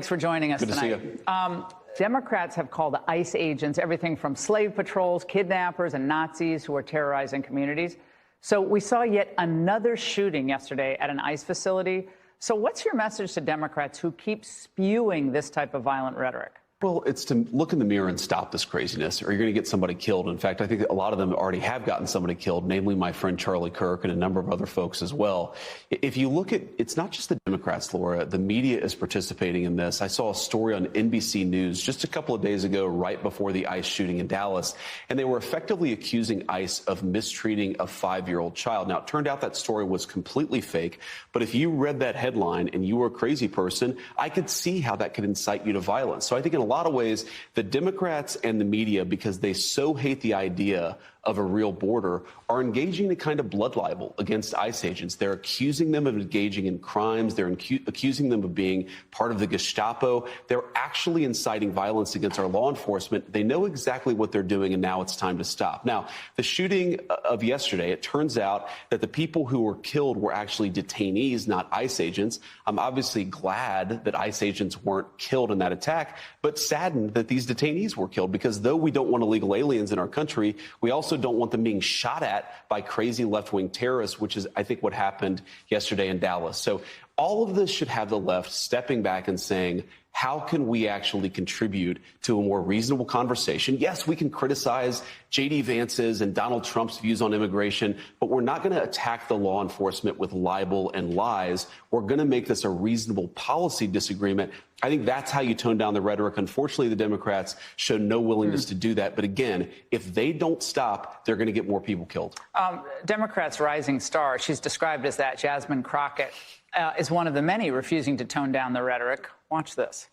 Thanks for joining us tonight. Good to see you. Democrats have called ICE agents everything from slave patrols, kidnappers, and Nazis who are terrorizing communities. So we saw yet another shooting yesterday at an ICE facility. So what's your message to Democrats who keep spewing this type of violent rhetoric? Well, it's to look in the mirror and stop this craziness, or you're going to get somebody killed. In fact, I think a lot of them already have gotten somebody killed, namely my friend Charlie Kirk and a number of other folks as well. If you look at, it's not just the Democrats, Laura, the media is participating in this. I saw a story on NBC News just a couple of days ago, right before the ICE shooting in Dallas, and they were effectively accusing ICE of mistreating a 5-year-old child. Now, it turned out that story was completely fake, but if you read that headline and you were a crazy person, I could see how that could incite you to violence. So I think in a lot of ways, the Democrats and the media, because they so hate the idea of a real border, are engaging in a kind of blood libel against ICE agents. They're accusing them of engaging in crimes. They're accusing them of being part of the Gestapo. They're actually inciting violence against our law enforcement. They know exactly what they're doing, and now it's time to stop. Now, the shooting of yesterday, it turns out that the people who were killed were actually detainees, not ICE agents. I'm obviously glad that ICE agents weren't killed in that attack, but saddened that these detainees were killed, because though we don't want illegal aliens in our country, we also don't want them being shot at by crazy left-wing terrorists, which is, I think, what happened yesterday in Dallas. So all of this should have the left stepping back and saying, how can we actually contribute to a more reasonable conversation? Yes, we can criticize JD Vance's and Donald Trump's views on immigration, but we're not going to attack the law enforcement with libel and lies. We're going to make this a reasonable policy disagreement. I think that's how you tone down the rhetoric. Unfortunately, the Democrats show no willingness to do that. But again, if they don't stop, they're going to get more people killed. Democrats' rising star, she's described as that, Jasmine Crockett, is one of the many refusing to tone down the rhetoric. Watch this.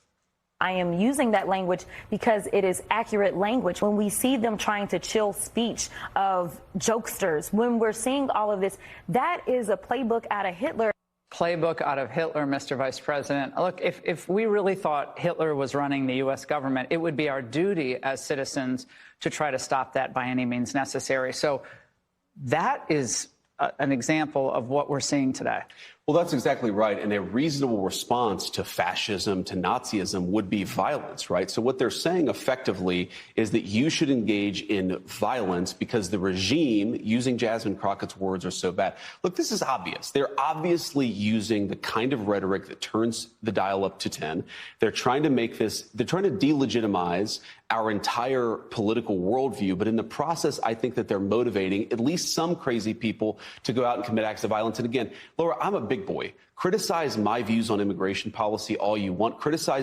I am using that language because it is accurate language. When we see them trying to chill speech of jokesters, when we're seeing all of this, that is a playbook out of Hitler. Playbook out of Hitler, Mr. Vice President. Look, if we really thought Hitler was running the U.S. government, it would be our duty as citizens to try to stop that by any means necessary. So that is an example of what we're seeing today. Well, that's exactly right. And a reasonable response to fascism, to Nazism, would be violence, right? So what they're saying effectively is that you should engage in violence because the regime, using Jasmine Crockett's words, are so bad. Look, this is obvious. They're obviously using the kind of rhetoric that turns the dial up to 10. They're trying to make this, they're trying to delegitimize our entire political worldview. But in the process, I think that they're motivating at least some crazy people to go out and commit acts of violence. And again, Laura, I'm a big boy. Criticize my views on immigration policy all you want. Criticize